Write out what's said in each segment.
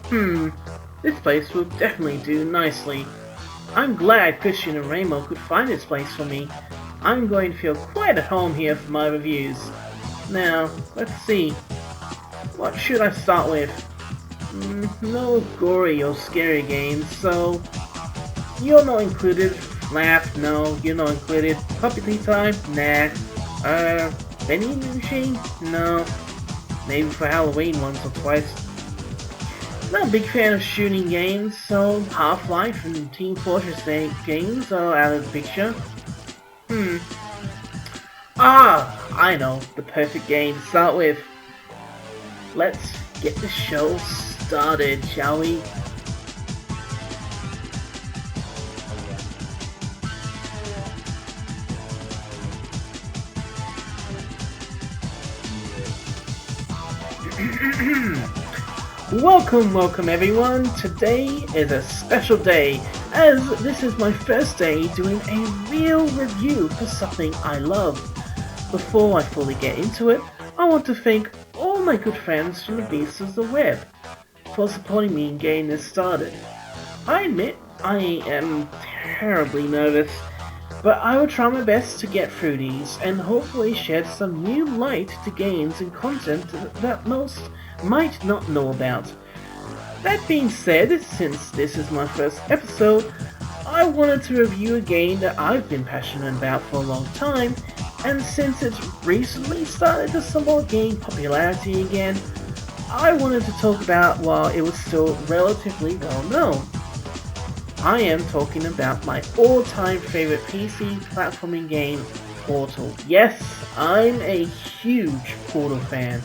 Hmm, this place will definitely do nicely. I'm glad Christian and Rainbow could find this place for me. I'm going to feel quite at home here for my reviews. Now, let's see. What should I start with? No gory or scary games, so you're not included. Laugh, no, you're not included. Puppy Playtime, nah. Vending machine, no. Maybe for Halloween once or twice. Not a big fan of shooting games, so Half-Life and Team Fortress games are out of the picture. Hmm. I know, the perfect game to start with. Let's get the show started, shall we? Welcome everyone. Today is a special day, as this is my first day doing a real review for something I love. Before I fully get into it, I want to thank all my good friends from the Beasts of the Web for supporting me in getting this started. I admit I am terribly nervous, but I will try my best to get through these and hopefully shed some new light to games and content that most might not know about. That being said, since this is my first episode, I wanted to review a game that I've been passionate about for a long time, and since it's recently started to somewhat gain popularity again, I wanted to talk about while it was still relatively well known. I am talking about my all-time favorite PC platforming game, Portal. Yes, I'm a huge Portal fan.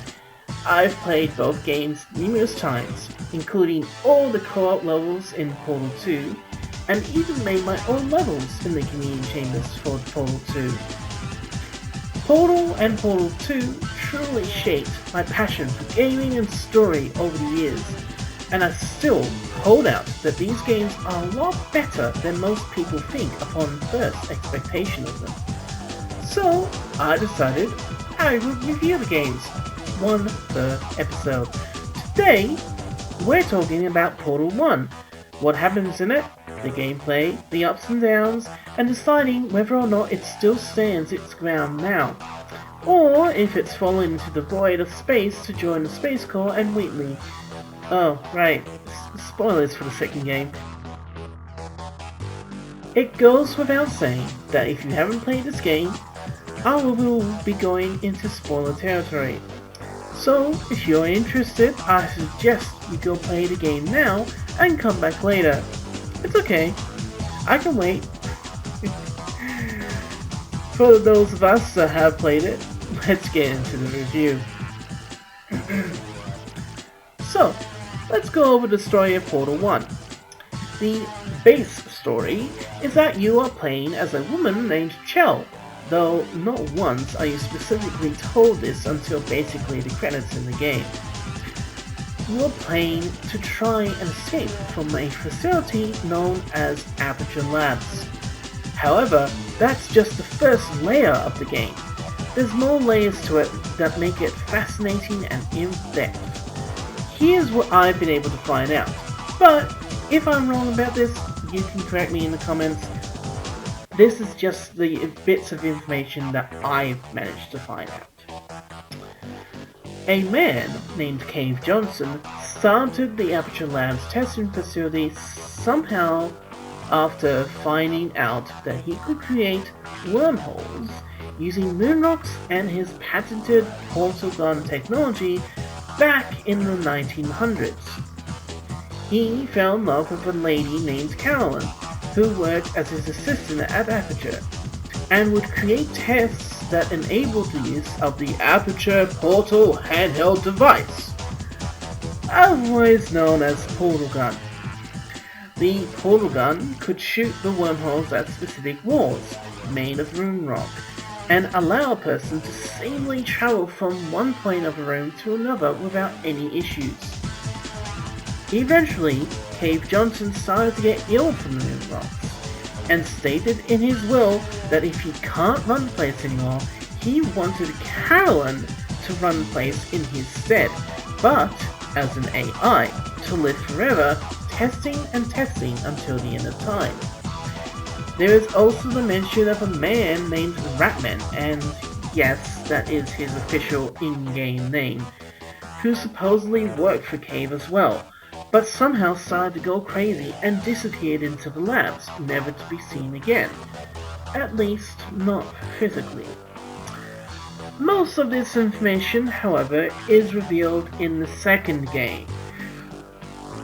I've played both games numerous times, including all the co-op levels in Portal 2, and even made my own levels in the community chambers for Portal 2. Portal and Portal 2 truly shaped my passion for gaming and story over the years, and I still hold out that these games are a lot better than most people think upon first expectation of them. So I decided I would review the games, one per episode. Today, we're talking about Portal 1, what happens in it, the gameplay, the ups and downs, and deciding whether or not it still stands its ground now, or if it's fallen into the void of space to join the Space Corps and Wheatley. Oh, right, spoilers for the second game. It goes without saying that if you haven't played this game, I will be going into spoiler territory. So, if you're interested, I suggest you go play the game now and come back later. It's okay, I can wait. For those of us that have played it, let's get into the review. So, let's go over the story of Portal 1. The base story is that you are playing as a woman named Chell, though not once are you specifically told this until basically the credits in the game. You are playing to try and escape from a facility known as Aperture Labs. However, that's just the first layer of the game. There's more layers to it that make it fascinating and in-depth. Here's what I've been able to find out, but if I'm wrong about this, you can correct me in the comments. This is just the bits of information that I've managed to find out. A man named Cave Johnson started the Aperture Labs testing facility somehow after finding out that he could create wormholes using moon rocks and his patented portal gun technology back in the 1900s. He fell in love with a lady named Carolyn, who worked as his assistant at Aperture, and would create tests that enabled the use of the Aperture Portal handheld device, otherwise known as Portal Gun. The Portal Gun could shoot the wormholes at specific walls, made of room rock, and allow a person to seamlessly travel from one point of a room to another without any issues. Eventually, Cave Johnson started to get ill from the moon rocks, and stated in his will that if he can't run the place anymore, he wanted Carolyn to run the place in his stead, but as an AI to live forever, testing and testing until the end of time. There is also the mention of a man named Ratman, and yes, that is his official in-game name, who supposedly worked for Cave as well, but somehow started to go crazy and disappeared into the labs, never to be seen again. At least, not physically. Most of this information, however, is revealed in the second game.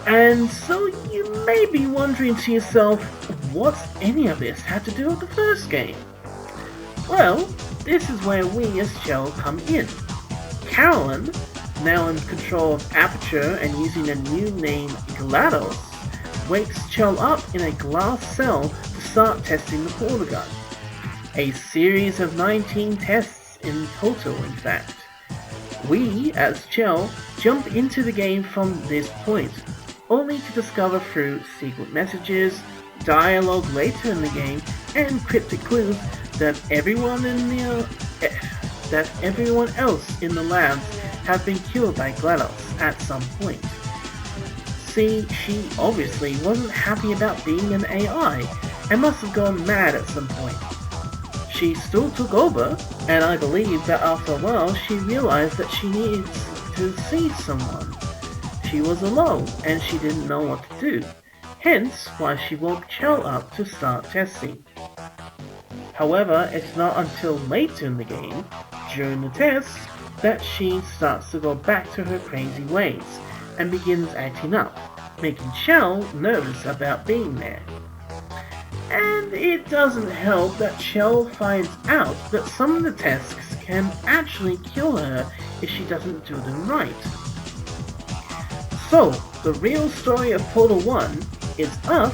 And so you may be wondering to yourself, what's any of this had to do with the first game? Well, this is where we as Chell come in. Carolyn, now in control of Aperture and using a new name GLaDOS, wakes Chell up in a glass cell to start testing the portal gun. A series of 19 tests in total, in fact. We, as Chell, jump into the game from this point, only to discover through secret messages, dialogue later in the game, and cryptic clues that everyone else in the labs have been killed by GLaDOS at some point. See, she obviously wasn't happy about being an AI, and must have gone mad at some point. She still took over, and I believe that after a while she realized that she needed to see someone. She was alone, and she didn't know what to do, hence why she woke Chell up to start testing. However, it's not until later in the game, during the tests, that she starts to go back to her crazy ways, and begins acting up, making Chell nervous about being there. And it doesn't help that Chell finds out that some of the tests can actually kill her if she doesn't do them right. So, the real story of Portal 1 is us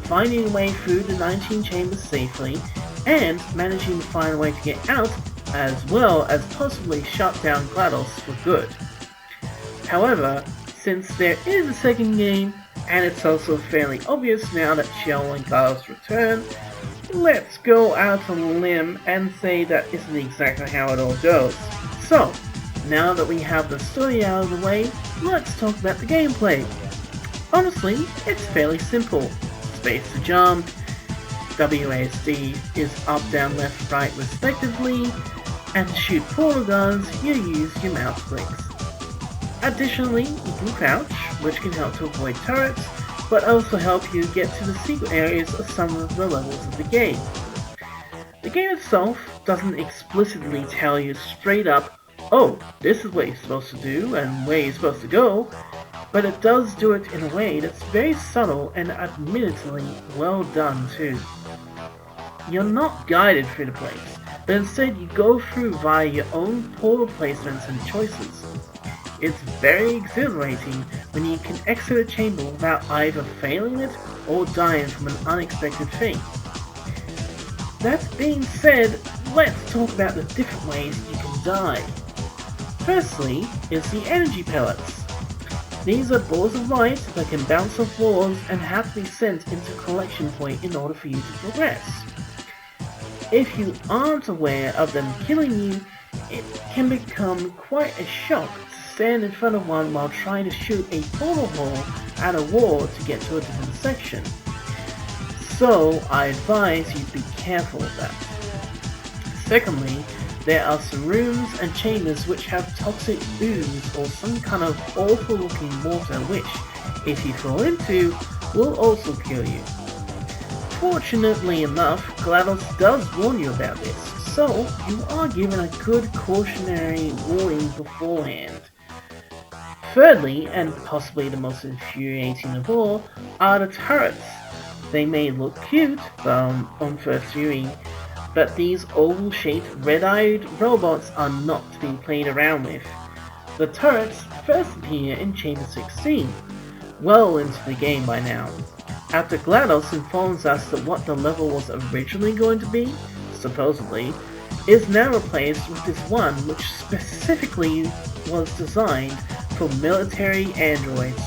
finding a way through the 19 chambers safely and managing to find a way to get out, as well as possibly shut down GLaDOS for good. However, since there is a second game, and it's also fairly obvious now that Chell and GLaDOS return, let's go out on a limb and say that isn't exactly how it all goes. So, now that we have the story out of the way, let's talk about the gameplay. Honestly, it's fairly simple. Space to jump, WASD is up, down, left, right respectively, and to shoot portal guns, you use your mouse clicks. Additionally, you can crouch, which can help to avoid turrets, but also help you get to the secret areas of some of the levels of the game. The game itself doesn't explicitly tell you straight up, oh, this is what you're supposed to do and where you're supposed to go, but it does do it in a way that's very subtle and admittedly well done too. You're not guided through the place, but instead you go through via your own portal placements and choices. It's very exhilarating when you can exit a chamber without either failing it or dying from an unexpected fate. That being said, let's talk about the different ways you can die. Firstly is the energy pellets. These are balls of light that can bounce off walls and have to be sent into a collection point in order for you to progress. If you aren't aware of them killing you, it can become quite a shock to stand in front of one while trying to shoot a portal hole at a wall to get to a different section. So I advise you to be careful of that. Secondly, there are some rooms and chambers which have toxic ooze or some kind of awful looking water which, if you fall into, will also kill you. Fortunately enough, GLaDOS does warn you about this, so you are given a good cautionary warning beforehand. Thirdly, and possibly the most infuriating of all, are the turrets. They may look cute on first viewing, but these oval-shaped, red-eyed robots are not to be played around with. The turrets first appear in Chamber 16, well into the game by now, after GLaDOS informs us that what the level was originally going to be, supposedly, is now replaced with this one which specifically was designed for military androids.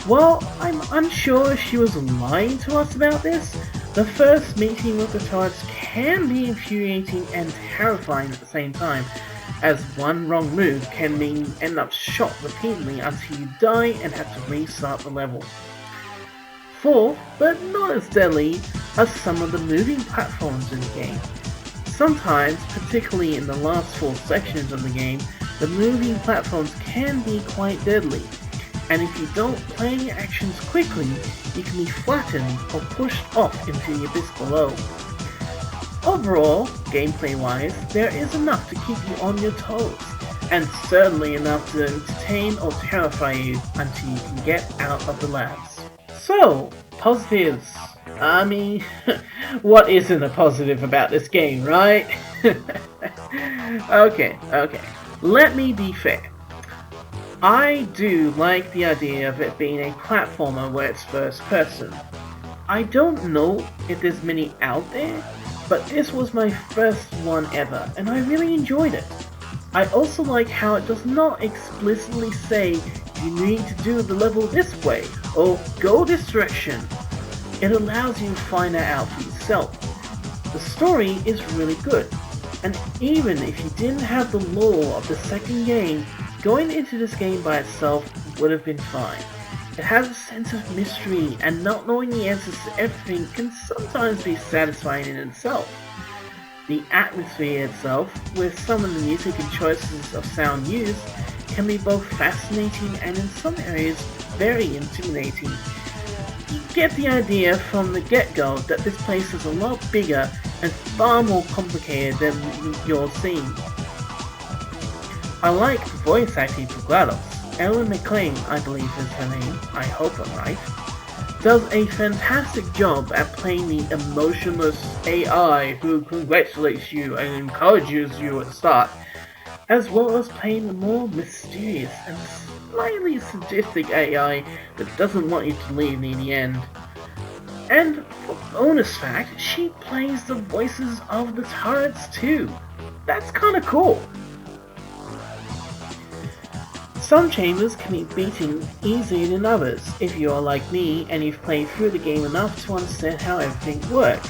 While I'm unsure if she was lying to us about this, the first meeting with the turrets can be infuriating and terrifying at the same time, as one wrong move can mean you end up shot repeatedly until you die and have to restart the level. Fourth, but not as deadly, are some of the moving platforms in the game. Sometimes, particularly in the last 4 sections of the game, the moving platforms can be quite deadly, and if you don't plan your actions quickly, you can be flattened or pushed off into the abyss below. Overall, gameplay-wise, there is enough to keep you on your toes, and certainly enough to entertain or terrify you until you can get out of the labs. So, positives. I mean, what isn't a positive about this game, right? Okay. Let me be fair. I do like the idea of it being a platformer where it's first person. I don't know if there's many out there, but this was my first one ever, and I really enjoyed it. I also like how it does not explicitly say you need to do the level this way, or go this direction. It allows you to find that out for yourself. The story is really good, and even if you didn't have the lore of the second game, going into this game by itself would have been fine. It has a sense of mystery, and not knowing the answers to everything can sometimes be satisfying in itself. The atmosphere itself, with some of the music and choices of sound used, can be both fascinating and in some areas very intimidating. You get the idea from the get-go that this place is a lot bigger and far more complicated than you're seeing. I like the voice acting for GLaDOS. Ellen McLean, I believe is her name, I hope I'm right, does a fantastic job at playing the emotionless AI who congratulates you and encourages you at the start, as well as playing the more mysterious and slightly sadistic AI that doesn't want you to leave near the end. And for bonus fact, she plays the voices of the turrets too. That's kinda cool. Some chambers can be beaten easier than others if you are like me and you've played through the game enough to understand how everything works,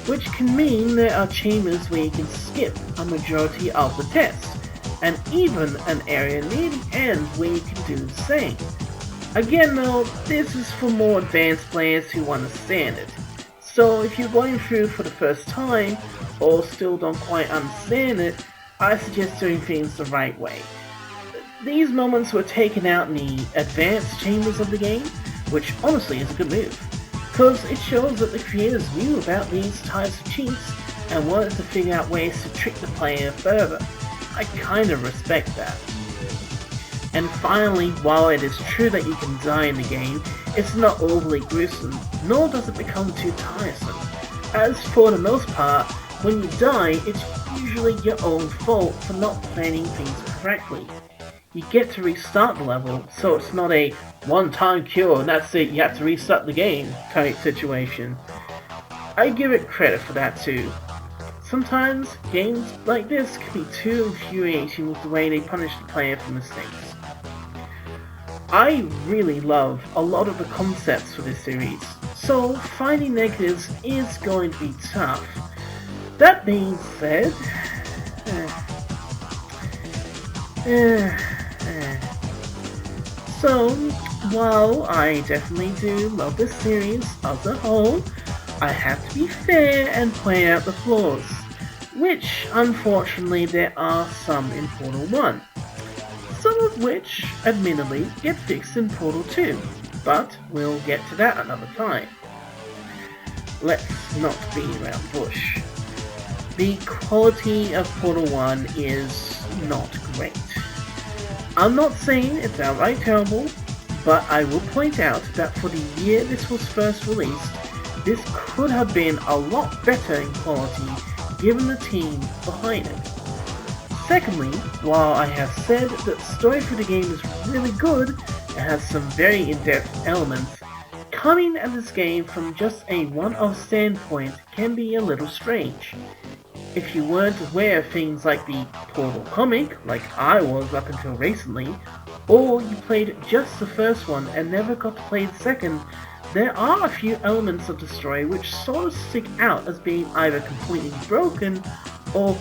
which can mean there are chambers where you can skip a majority of the test, and even an area near the end where you can do the same. Again though, this is for more advanced players who understand it, so if you're going through for the first time, or still don't quite understand it, I suggest doing things the right way. These moments were taken out in the advanced chambers of the game, which honestly is a good move, because it shows that the creators knew about these types of cheats and wanted to figure out ways to trick the player further. I kinda respect that. And finally, while it is true that you can die in the game, it's not overly gruesome, nor does it become too tiresome, as for the most part, when you die, it's usually your own fault for not planning things correctly. You get to restart the level, so it's not a one-time cure and that's it, you have to restart the game type situation. I give it credit for that too. Sometimes games like this can be too infuriating with the way they punish the player for mistakes. I really love a lot of the concepts for this series, so finding negatives is going to be tough. That being said, so, while I definitely do love this series as a whole, I have to be fair and point out the flaws, which unfortunately there are some in Portal 1, some of which admittedly get fixed in Portal 2, but we'll get to that another time. Let's not beat around the bush. The quality of Portal 1 is not great. I'm not saying it's outright terrible, but I will point out that for the year this was first released, this could have been a lot better in quality given the team behind it. Secondly, while I have said that the story for the game is really good and has some very in-depth elements, coming at this game from just a one-off standpoint can be a little strange. If you weren't aware of things like the Portal comic, like I was up until recently, or you played just the first one and never got to play the second, there are a few elements of the story which sort of stick out as being either completely broken or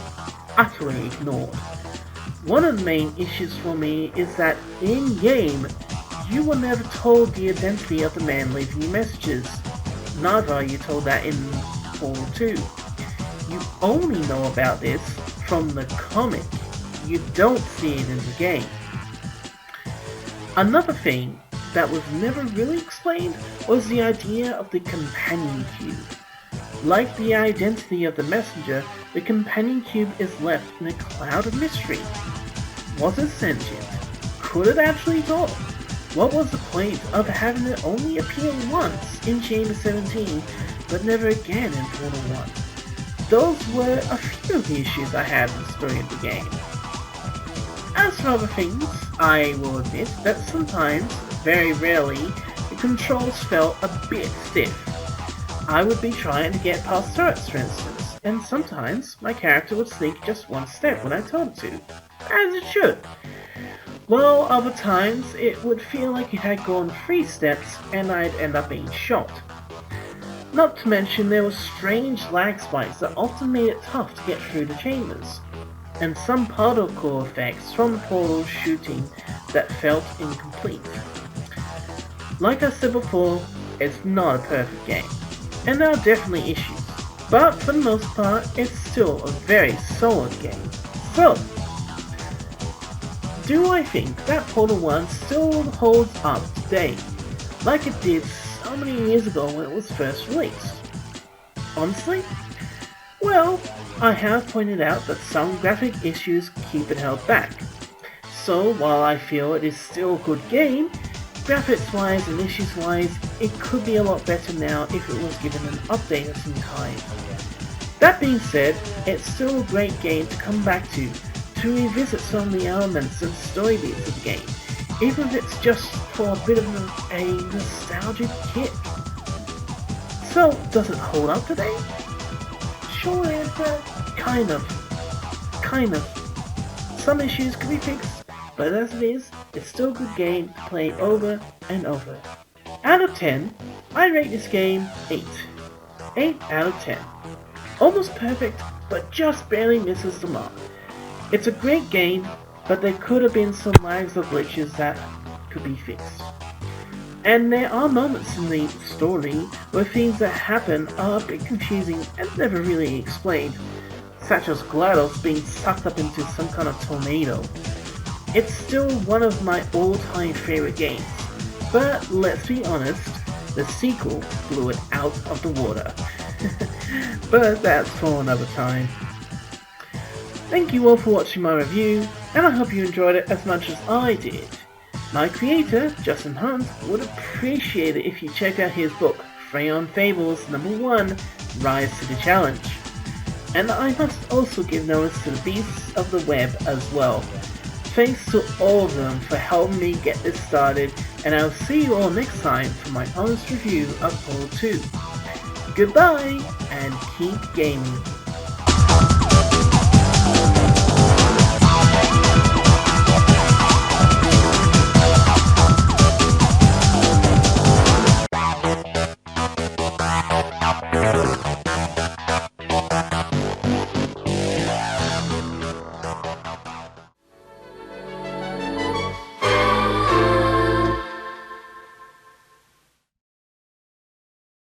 utterly ignored. One of the main issues for me is that in-game, you were never told the identity of the man leaving you messages. Neither are you told that in Portal 2. You only know about this from the comic. You don't see it in the game. Another thing that was never really explained was the idea of the companion cube. Like the identity of the messenger, the companion cube is left in a cloud of mystery. Was it sentient? Could it actually talk? What was the point of having it only appear once in Chamber 17, but never again in Portal 1? Those were a few of the issues I had with the story of the game. As for other things, I will admit that sometimes, very rarely, the controls felt a bit stiff. I would be trying to get past turrets, for instance, and sometimes my character would sneak just one step when I told it to, as it should. While other times it would feel like it had gone 3 steps and I'd end up being shot. Not to mention there were strange lag spikes that often made it tough to get through the chambers, and some particle effects from the portal shooting that felt incomplete. Like I said before, it's not a perfect game, and there are definitely issues, but for the most part it's still a very solid game. So, do I think that Portal 1 still holds up today, like it did so many years ago when it was first released? Honestly? Well, I have pointed out that some graphic issues keep it held back. So while I feel it is still a good game, graphics wise and issues wise, it could be a lot better now if it was given an update of some kind. That being said, it's still a great game to come back to revisit some of the elements and story beats of the game, even if it's just for a bit of a nostalgic kick. So, does it hold up today? Sure, kind of. Some issues can be fixed, but as it is, it's still a good game to play over and over. Out of 10, I rate this game 8. 8 out of 10. Almost perfect, but just barely misses the mark. It's a great game, but there could have been some lags or glitches that could be fixed. And there are moments in the story where things that happen are a bit confusing and never really explained, such as GLaDOS being sucked up into some kind of tornado. It's still one of my all-time favorite games, but let's be honest, the sequel blew it out of the water. But that's for another time. Thank you all for watching my review, and I hope you enjoyed it as much as I did. My creator, Justin Hunt, would appreciate it if you check out his book, Freyon Fables #1, Rise to the Challenge. And I must also give notice to the beasts of the web as well. Thanks to all of them for helping me get this started, and I'll see you all next time for my honest review of Portal 2. Goodbye, and keep gaming.